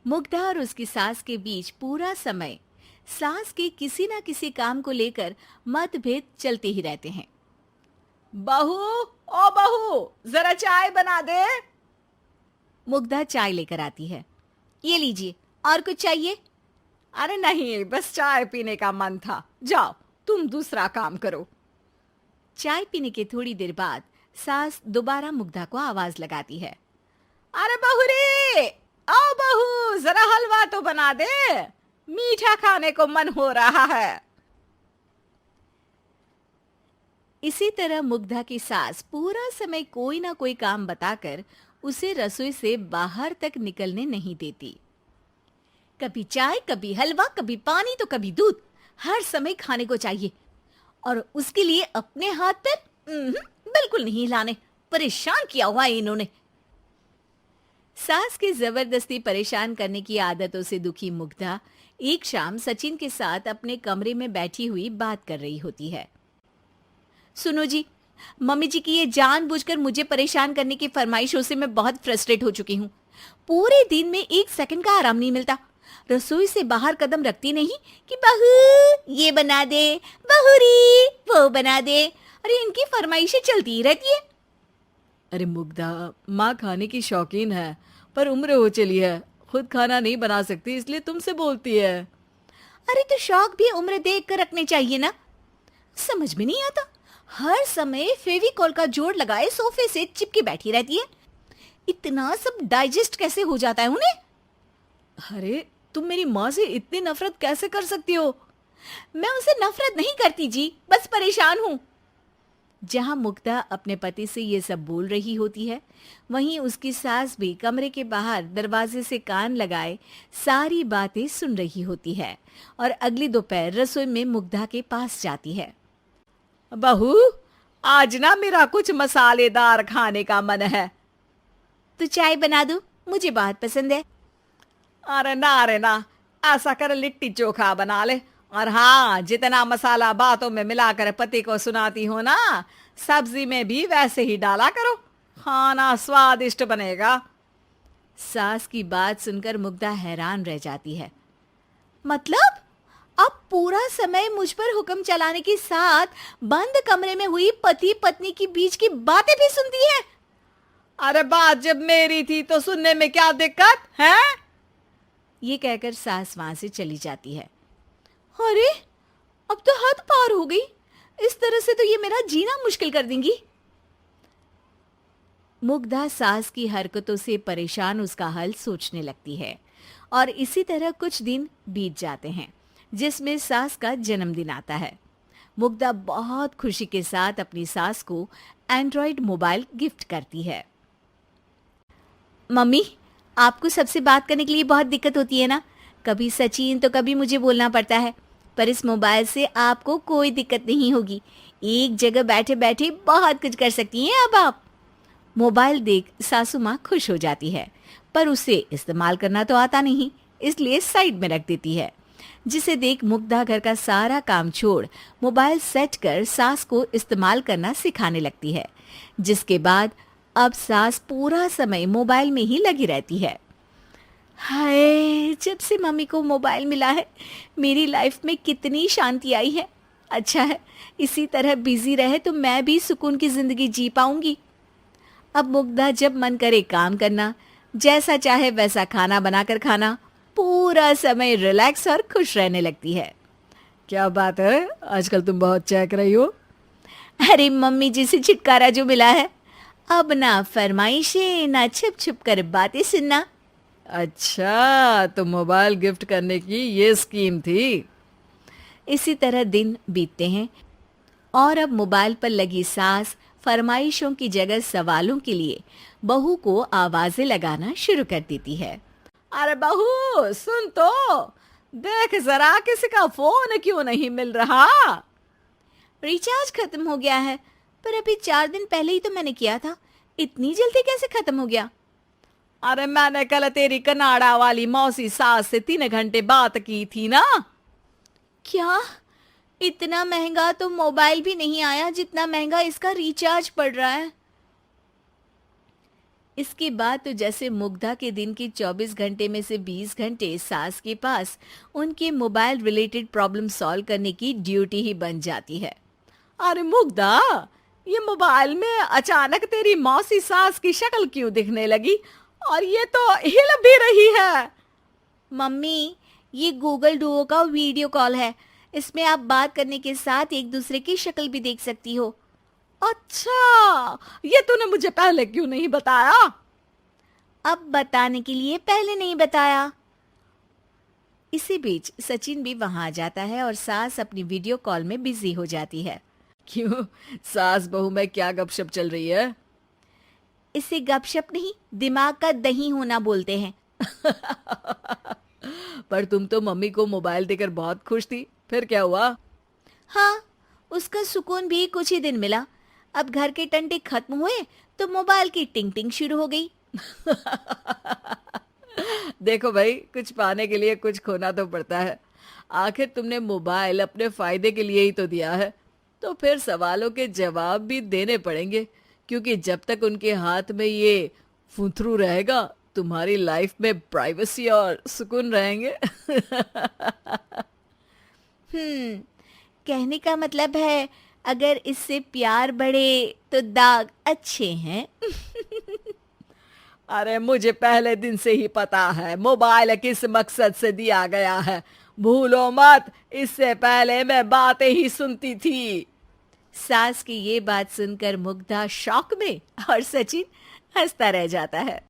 मुग्धा और उसकी सास के बीच पूरा समय सास के किसी ना किसी काम को लेकर मतभेद चलते ही रहते हैं। बहू, ओ बहू, जरा चाय बना दे। मुग्धा चाय लेकर आती है। ये लीजिए, और कुछ चाहिए? अरे नहीं, बस चाय पीने का मन था। जाओ, तुम दूसरा काम करो। चाय पीने के थोड़ी देर बाद सास दोबारा मुग्धा को आवाज लगाती है। अरे बहू रे, आओ बहू, जरा हलवा तो बना दे, मीठा खाने को मन हो रहा है। इसी तरह मुग्धा की सास पूरा समय कोई ना कोई काम बताकर उसे रसोई से बाहर तक निकलने नहीं देती। कभी चाय, कभी हलवा, कभी पानी तो कभी दूध, हर समय खाने को चाहिए। और उसके लिए अपने हाथ पैर बिल्कुल नहीं हिलाने। परेशान किया हुआ है इन्होंने। सास की जबरदस्ती परेशान करने की आदतों से दुखी मुग्धा एक शाम सचिन के साथ अपने कमरे में बैठी हुई बात कर रही होती है। सुनो जी, मम्मी जी की ये जानबूझकर मुझे परेशान करने की फरमाइशों से मैं बहुत फ्रस्ट्रेट हो चुकी हूँ। पूरे दिन में एक सेकंड का आराम नहीं मिलता। रसोई से बाहर कदम रखती नहीं कि बहू ये बना दे, बहू री वो बना दे। अरे इनकी फरमाइशें चलती ही रहती है। अरे मुग्धा, माँ खाने की शौकीन है, पर उम्र हो चली है, खुद खाना नहीं बना सकती, इसलिए तुमसे बोलती है। अरे तो शौक भी उम्र देख कर रखने चाहिए ना। समझ में नहीं आता, हर समय फेविकॉल का जोड़ लगाए सोफे से चिपकी बैठी रहती है। इतना सब डाइजेस्ट कैसे हो जाता है उन्हें? अरे तुम मेरी माँ से इतनी नफरत कैसे कर सकती हो? मैं उनसे नफरत नहीं करती जी, बस परेशान हूँ। जहां मुग्धा अपने पति से ये सब बोल रही होती है, वहीं उसकी सास भी कमरे के बाहर दरवाजे से कान लगाए सारी बातें सुन रही होती है और अगली दोपहर रसोई में मुग्धा के पास जाती है। बहू, आज ना मेरा कुछ मसालेदार खाने का मन है। तो चाय बना दूं? मुझे बहुत पसंद है। अरे ना, ऐसा कर लिट्टी चोखा बना ले। और हाँ, जितना मसाला बातों में मिलाकर पति को सुनाती हो ना, सब्जी में भी वैसे ही डाला करो, खाना स्वादिष्ट बनेगा। सास की बात सुनकर मुग्धा हैरान रह जाती है। मतलब आप पूरा समय मुझ पर हुक्म चलाने के साथ बंद कमरे में हुई पति पत्नी की बीच की बातें भी सुनती है? अरे बात जब मेरी थी तो सुनने में क्या दिक्कत है? ये कहकर सास वहां से चली जाती है। अरे अब तो हद पार हो गई। इस तरह से तो ये मेरा जीना मुश्किल कर देंगी। मुग्धा सास की हरकतों से परेशान उसका हल सोचने लगती है और इसी तरह कुछ दिन बीत जाते हैं, जिसमें सास का जन्मदिन आता है। मुग्धा बहुत खुशी के साथ अपनी सास को एंड्रॉयड मोबाइल गिफ्ट करती है। मम्मी, आपको सबसे बात करने के लिए बहुत दिक्कत होती है ना? कभी सचिन तो कभी मुझे बोलना पड़ता है, पर इस मोबाइल से आपको कोई दिक्कत नहीं होगी। एक जगह बैठे बैठे बहुत कुछ कर सकती हैं अब आप। मोबाइल देख सासू माँ खुश हो जाती है, पर उसे इस्तेमाल करना तो आता नहीं, इसलिए साइड में रख देती है। जिसे देख मुग्धा घर का सारा काम छोड़ मोबाइल सेट कर सास को इस्तेमाल करना सिखाने लगती है, जिसके बाद अब सास पूरा समय मोबाइल में ही लगी रहती है। हाय, जब से मम्मी को मोबाइल मिला है मेरी लाइफ में कितनी शांति आई है। अच्छा है, इसी तरह बिजी रहे तो मैं भी सुकून की जिंदगी जी पाऊंगी। अब मुग्धा जब मन करे काम करना, जैसा चाहे वैसा खाना बनाकर खाना, पूरा समय रिलैक्स और खुश रहने लगती है। क्या बात है, आजकल तुम बहुत चहक रही हो। अरे मम्मी जी से छुटकारा जो मिला है, अब ना फरमाइशें ना छुप छुप कर बातें सुनना। अच्छा, तो मोबाइल गिफ्ट करने की ये स्कीम थी। इसी तरह दिन बीतते हैं और अब मोबाइल पर लगी सास फरमाइशों की जगह सवालों के लिए बहू को आवाजें लगाना शुरू कर देती है। अरे बहू सुन तो, देख जरा किसी का फोन क्यों नहीं मिल रहा? रिचार्ज खत्म हो गया है, पर अभी 4 दिन पहले ही तो मैंने किया था। इतनी जल्दी कैसे खत्म हो गया? अरे मैंने कल तेरी कनाडा वाली मौसी सास से 3 घंटे बात की थी ना। क्या? इतना महंगा तो मोबाइल भी नहीं आया जितना महंगा इसका रिचार्ज पड़ रहा है। इसके बाद तो जैसे मुग्धा के दिन के 24 घंटे में से 20 घंटे सास के पास उनके मोबाइल रिलेटेड प्रॉब्लम सॉल्व करने की ड्यूटी ही बन जाती है। अरे मुग्धा, ये मोबाइल में अचानक तेरी मौसी सास की शक्ल क्यों दिखने लगी? और ये तो हिल भी रही है। मम्मी, ये गूगल डुओ का वीडियो कॉल है। इसमें आप बात करने के साथ एक दूसरे की शक्ल भी देख सकती हो। अच्छा, ये तूने मुझे पहले क्यों नहीं बताया? अब बताने के लिए पहले नहीं बताया। इसी बीच सचिन भी वहां आ जाता है और सास अपनी वीडियो कॉल में बिजी हो जाती है। क्यों, सास बहू में क्या गपशप चल रही है? इसे गपशप नहीं, दिमाग का दही होना बोलते हैं। पर तुम तो मम्मी को मोबाइल देकर बहुत खुश थी, फिर क्या हुआ? हाँ, उसका सुकून भी कुछ ही दिन मिला। अब घर के टंटे खत्म हुए तो मोबाइल की टिंग टिंग शुरू हो गई। देखो भाई, कुछ पाने के लिए कुछ खोना तो पड़ता है। आखिर तुमने मोबाइल अपने फायदे के लिए ही तो दिया है, तो फिर सवालों के जवाब भी देने पड़ेंगे, क्योंकि जब तक उनके हाथ में ये फुंथरू रहेगा, तुम्हारी लाइफ में प्राइवेसी और सुकून रहेंगे। कहने का मतलब है अगर इससे प्यार बढ़े तो दाग अच्छे हैं। अरे मुझे पहले दिन से ही पता है मोबाइल किस मकसद से दिया गया है। भूलो मत, इससे पहले मैं बातें ही सुनती थी। सास की ये बात सुनकर मुग्धा शॉक में और सचिन हंसता रह जाता है।